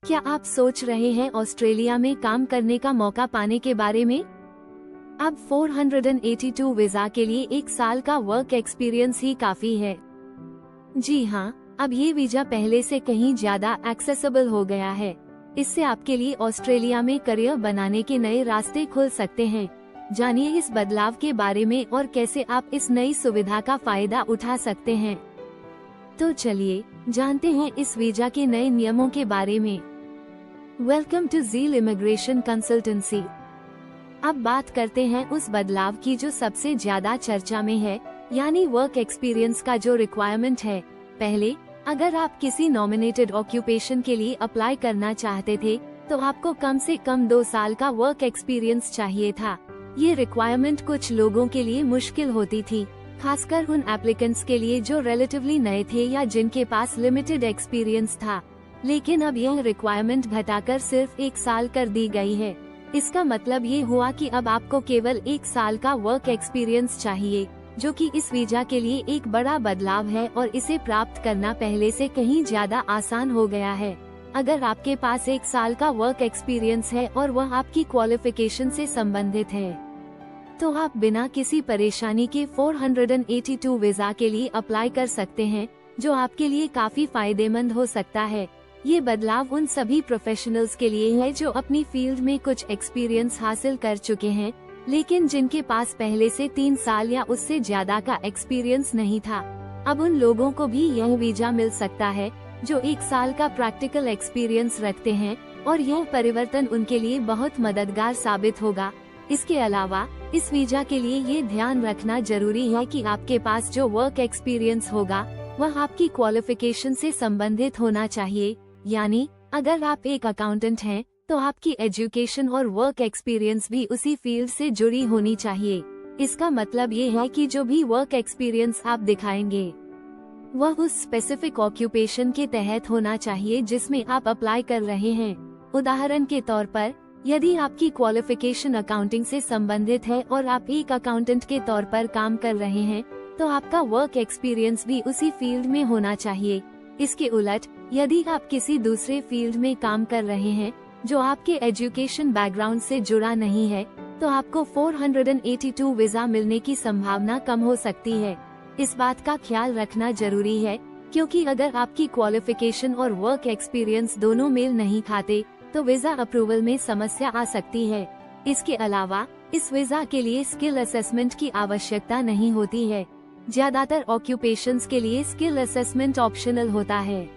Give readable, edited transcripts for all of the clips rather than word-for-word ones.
क्या आप सोच रहे हैं ऑस्ट्रेलिया में काम करने का मौका पाने के बारे में? अब 482 वीजा के लिए 1 साल का वर्क एक्सपीरियंस ही काफी है। जी हाँ, अब ये वीजा पहले से कहीं ज्यादा एक्सेसिबल हो गया है। इससे आपके लिए ऑस्ट्रेलिया में करियर बनाने के नए रास्ते खुल सकते हैं। जानिए इस बदलाव के बारे में और कैसे आप इस नई सुविधा का फायदा उठा सकते हैं। तो चलिए जानते हैं इस वीजा के नए नियमों के बारे में। Welcome to Zeal immigration consultancy. अब बात करते हैं उस बदलाव की जो सबसे ज्यादा चर्चा में है, यानी वर्क एक्सपीरियंस का जो रिक्वायरमेंट है। पहले अगर आप किसी नॉमिनेटेड ऑक्यूपेशन के लिए अप्लाई करना चाहते थे तो आपको कम से कम 2 साल का वर्क एक्सपीरियंस चाहिए था। ये रिक्वायरमेंट कुछ लोगों के लिए मुश्किल होती थी, खासकर उन एप्लीकेंट्स के लिए जो रिलेटिवली नए थे या जिनके पास लिमिटेड एक्सपीरियंस था। लेकिन अब यह रिक्वायरमेंट घटाकर सिर्फ 1 साल कर दी गई है। इसका मतलब ये हुआ कि अब आपको केवल 1 साल का वर्क एक्सपीरियंस चाहिए, जो कि इस वीजा के लिए एक बड़ा बदलाव है और इसे प्राप्त करना पहले से कहीं ज्यादा आसान हो गया है। अगर आपके पास 1 साल का वर्क एक्सपीरियंस है और वह आपकी क्वालिफिकेशन से संबंधित है, तो आप बिना किसी परेशानी के 482 वीजा के लिए अप्लाई कर सकते हैं, जो आपके लिए काफी फायदेमंद हो सकता है। ये बदलाव उन सभी प्रोफेशनल्स के लिए है जो अपनी फील्ड में कुछ एक्सपीरियंस हासिल कर चुके हैं, लेकिन जिनके पास पहले से 3 साल या उससे ज्यादा का एक्सपीरियंस नहीं था। अब उन लोगों को भी यह वीजा मिल सकता है जो 1 साल का प्रैक्टिकल एक्सपीरियंस रखते हैं, और यह परिवर्तन उनके लिए बहुत मददगार साबित होगा। इसके अलावा इस वीजा के लिए ये ध्यान रखना जरूरी है कि आपके पास जो वर्क एक्सपीरियंस होगा वह आपकी क्वालिफिकेशन से संबंधित होना चाहिए। यानी अगर आप एक अकाउंटेंट हैं, तो आपकी एजुकेशन और वर्क एक्सपीरियंस भी उसी फील्ड से जुड़ी होनी चाहिए। इसका मतलब ये है कि जो भी वर्क एक्सपीरियंस आप दिखाएंगे वह उस स्पेसिफिक ऑक्यूपेशन के तहत होना चाहिए जिसमें आप अप्लाई कर रहे हैं। उदाहरण के तौर पर, यदि आपकी क्वालिफिकेशन अकाउंटिंग से संबंधित है और आप एक अकाउंटेंट के तौर पर काम कर रहे हैं, तो आपका वर्क एक्सपीरियंस भी उसी फील्ड में होना चाहिए। इसके उलट, यदि आप किसी दूसरे फील्ड में काम कर रहे हैं जो आपके एजुकेशन बैकग्राउंड से जुड़ा नहीं है, तो आपको 482 वीजा मिलने की संभावना कम हो सकती है। इस बात का ख्याल रखना जरूरी है, क्योंकि अगर आपकी क्वालिफिकेशन और वर्क एक्सपीरियंस दोनों मेल नहीं खाते, तो वीजा अप्रूवल में समस्या आ सकती है। इसके अलावा इस वीजा के लिए स्किल असेसमेंट की आवश्यकता नहीं होती है। ज्यादातर ऑक्यूपेशंस के लिए स्किल असेसमेंट ऑप्शनल होता है,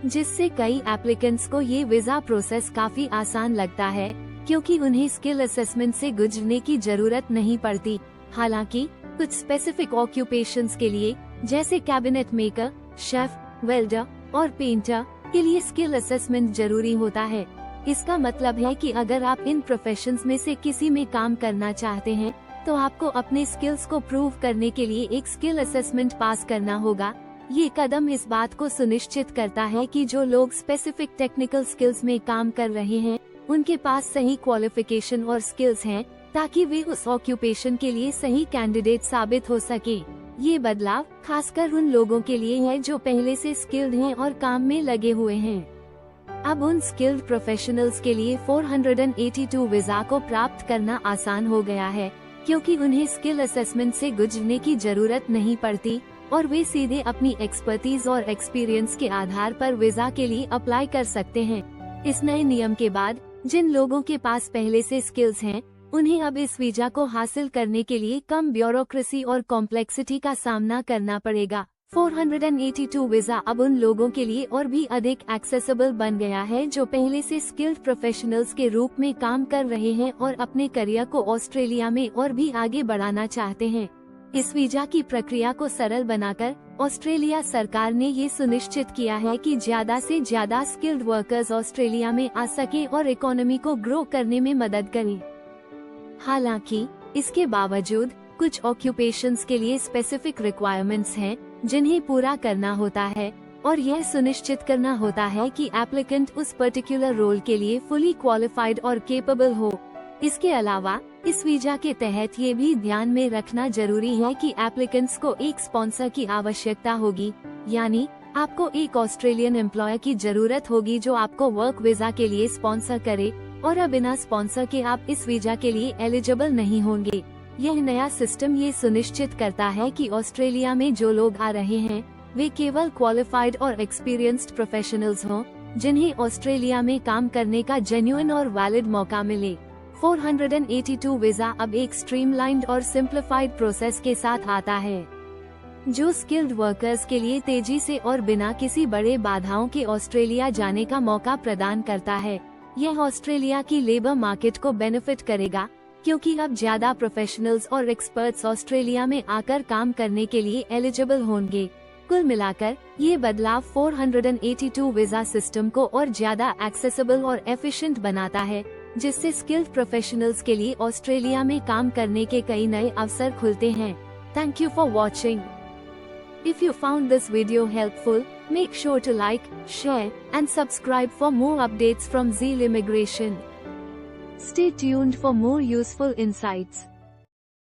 जिससे कई एप्लीकेंट्स को ये वीजा प्रोसेस काफी आसान लगता है, क्योंकि उन्हें स्किल असेसमेंट से गुजरने की जरूरत नहीं पड़ती। हालांकि कुछ स्पेसिफिक ऑक्यूपेशंस के लिए, जैसे कैबिनेट मेकर, शेफ, वेल्डर और पेंटर के लिए स्किल असेसमेंट जरूरी होता है। इसका मतलब है कि अगर आप इन प्रोफेशंस में से किसी में काम करना चाहते हैं, तो आपको अपने स्किल्स को प्रूव करने के लिए एक स्किल असेसमेंट पास करना होगा। ये कदम इस बात को सुनिश्चित करता है कि जो लोग स्पेसिफिक टेक्निकल स्किल्स में काम कर रहे हैं, उनके पास सही क्वालिफिकेशन और स्किल्स हैं, ताकि वे उस ऑक्यूपेशन के लिए सही कैंडिडेट साबित हो सके। ये बदलाव खासकर उन लोगों के लिए है जो पहले से स्किल्ड हैं और काम में लगे हुए हैं। अब उन स्किल्ड प्रोफेशनल्स के लिए 482 वीजा को प्राप्त करना आसान हो गया है, क्योंकि उन्हें स्किल असेसमेंट से गुजरने की जरूरत नहीं पड़ती और वे सीधे अपनी एक्सपर्टीज और एक्सपीरियंस के आधार पर वीजा के लिए अप्लाई कर सकते हैं। इस नए नियम के बाद जिन लोगों के पास पहले से स्किल्स हैं, उन्हें अब इस वीजा को हासिल करने के लिए कम ब्यूरोक्रेसी और कॉम्प्लेक्सिटी का सामना करना पड़ेगा। 482 वीजा अब उन लोगों के लिए और भी अधिक एक्सेसिबल बन गया है जो पहले से स्किल्ड प्रोफेशनल्स के रूप में काम कर रहे हैं और अपने करियर को ऑस्ट्रेलिया में और भी आगे बढ़ाना चाहते हैं। इस वीजा की प्रक्रिया को सरल बनाकर ऑस्ट्रेलिया सरकार ने ये सुनिश्चित किया है कि ज्यादा से ज्यादा स्किल्ड वर्कर्स ऑस्ट्रेलिया में आ सके और इकोनॉमी को ग्रो करने में मदद करें। हालांकि इसके बावजूद कुछ ऑक्यूपेशंस के लिए स्पेसिफिक रिक्वायरमेंट्स हैं जिन्हें पूरा करना होता है, और यह सुनिश्चित करना होता है कि एप्लीकेंट उस पर्टिकुलर रोल के लिए फुली क्वालिफाइड और केपेबल हो। इसके अलावा इस वीजा के तहत ये भी ध्यान में रखना जरूरी है कि एप्लीकेंट्स को एक स्पॉन्सर की आवश्यकता होगी, यानी आपको एक ऑस्ट्रेलियन एम्प्लॉयर की जरूरत होगी जो आपको वर्क वीजा के लिए स्पॉन्सर करे, और बिना स्पॉन्सर के आप इस वीजा के लिए एलिजिबल नहीं होंगे। यह नया सिस्टम ये सुनिश्चित करता है कि ऑस्ट्रेलिया में जो लोग आ रहे हैं वे केवल क्वालिफाइड और एक्सपीरियंस्ड प्रोफेशनल्स हों, जिन्हें ऑस्ट्रेलिया में काम करने का जेन्युइन और वैलिड मौका मिले। 482 वीजा अब एक स्ट्रीमलाइंड और सिंप्लीफाइड प्रोसेस के साथ आता है, जो स्किल्ड वर्कर्स के लिए तेजी से और बिना किसी बड़े बाधाओं के ऑस्ट्रेलिया जाने का मौका प्रदान करता है। यह ऑस्ट्रेलिया की लेबर मार्केट को बेनिफिट करेगा, क्योंकि अब ज्यादा प्रोफेशनल्स और एक्सपर्ट्स ऑस्ट्रेलिया में आकर काम करने के लिए एलिजिबल होंगे। कुल मिलाकर ये बदलाव 482 वीजा सिस्टम को और ज्यादा एक्सेसिबल और एफिशिएंट बनाता है, जिससे स्किल्ड प्रोफेशनल्स के लिए ऑस्ट्रेलिया में काम करने के कई नए अवसर खुलते हैं। Thank you for watching. If you found this video helpful, make sure to like, share, and subscribe for more updates from Zeal Immigration. Stay tuned for more useful insights.